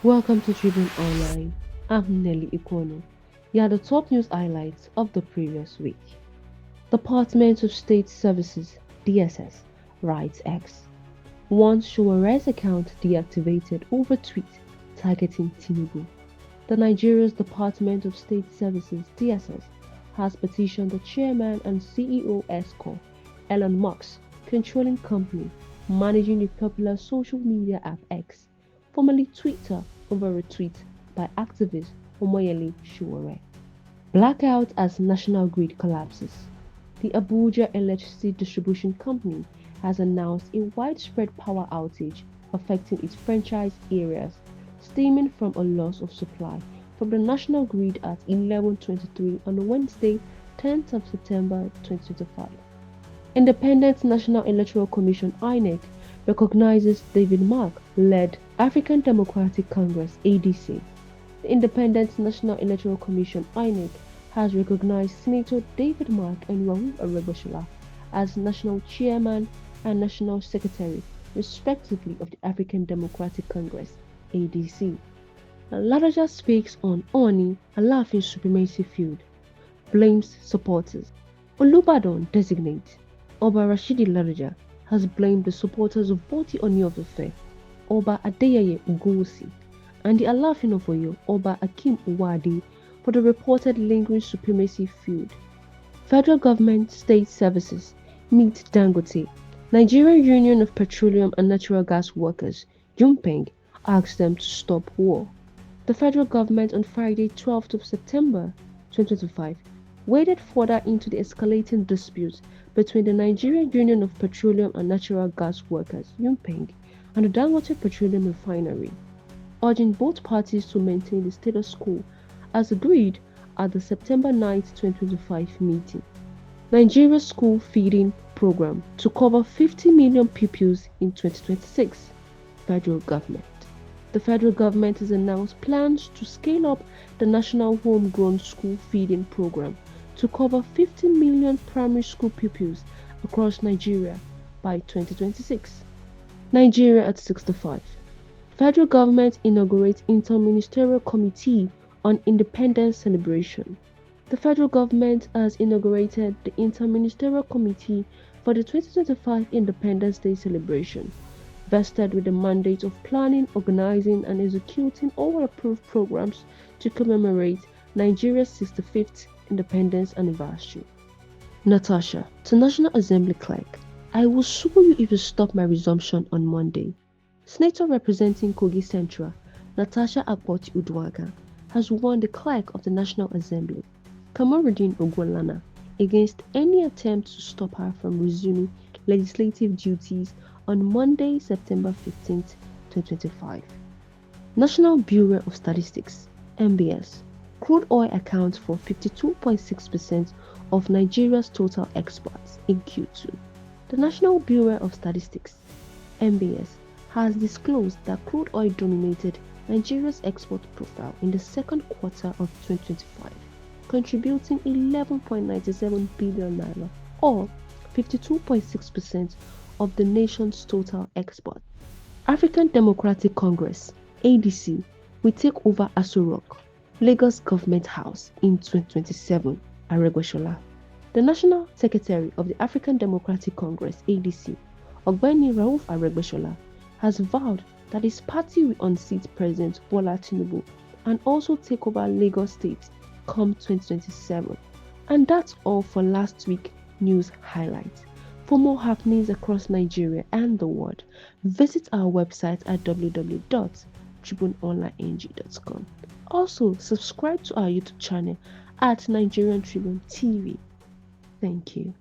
Welcome to Tribune Online. I'm Nelly Ikono. Here are the top news highlights of the previous week. Department of State Services (DSS) writes X. One Showere's account deactivated over tweet targeting Tinubu. The Nigeria's Department of State Services (DSS) has petitioned the chairman and CEO ESCO, Elon Musk's controlling company managing the popular social media app X, formerly Twitter, over a tweet by activist Omoyele Sowore. Blackout as national grid collapses. The Abuja Electricity Distribution Company has announced a widespread power outage affecting its franchise areas, stemming from a loss of supply from the national grid at 11:23 on Wednesday, 10th of September 2025. Independent National Electoral Commission (INEC) recognizes David Mark-led African Democratic Congress (ADC). The Independent National Electoral Commission (INEC) has recognized Senator David Mark and Rauf Aregbesola as National Chairman and National Secretary, respectively, of the African Democratic Congress (ADC). Ladaja speaks on Oni Alaafin supremacy feud, blames supporters. Olubadan designate Oba Rashidi Ladaja has blamed the supporters of both the Oni of Ife, Oba Adeyeye Ogunwusi, and the Alaafin of Oyo, Oba Akim Uwade, for the reported lingering supremacy feud. Federal Government State Services meet Dangote. Nigerian Union of Petroleum and Natural Gas Workers, UNPENG, asks them to stop war. The federal government on Friday, 12th of September 2025, waded further into the escalating dispute between the Nigerian Union of Petroleum and Natural Gas Workers (UNPENG) and the Dangote Petroleum Refinery, urging both parties to maintain the status quo as agreed at the September 9, 2025 meeting. Nigeria's school feeding program to cover 50 million pupils in 2026. Federal government. The federal government has announced plans to scale up the national homegrown school feeding program to cover 50 million primary school pupils across Nigeria by 2026. Nigeria at 65. Federal government inaugurates Interministerial Committee on Independence Celebration. The federal government has inaugurated the Interministerial Committee for the 2025 Independence Day celebration, vested with the mandate of planning, organizing, and executing all approved programs to commemorate Nigeria's 65th independence anniversary. Natasha, to National Assembly Clerk, I will sue you if you stop my resumption on Monday. Senator representing Kogi Central, Natasha Akpoti-Uduaghan, has warned the Clerk of the National Assembly, Kamorudeen Ogwulana, against any attempt to stop her from resuming legislative duties on Monday, September 15, 2025. National Bureau of Statistics (NBS) crude oil accounts for 52.6% of Nigeria's total exports in Q2. The National Bureau of Statistics (NBS) has disclosed that crude oil dominated Nigeria's export profile in the second quarter of 2025, contributing 11.97 billion naira, or 52.6% of the nation's total export. African Democratic Congress (ADC) will take over Aso Rock, Lagos Government House in 2027. Aregbesola. The National Secretary of the African Democratic Congress (ADC), Ogbeni Rauf Aregbesola, has vowed that his party will unseat President Bola Tinubu and also take over Lagos State come 2027. And that's all for last week's news highlights. For more happenings across Nigeria and the world, visit our website at www.tribuneonlineng.com. Also, subscribe to our YouTube channel at Nigerian Tribune TV. Thank you.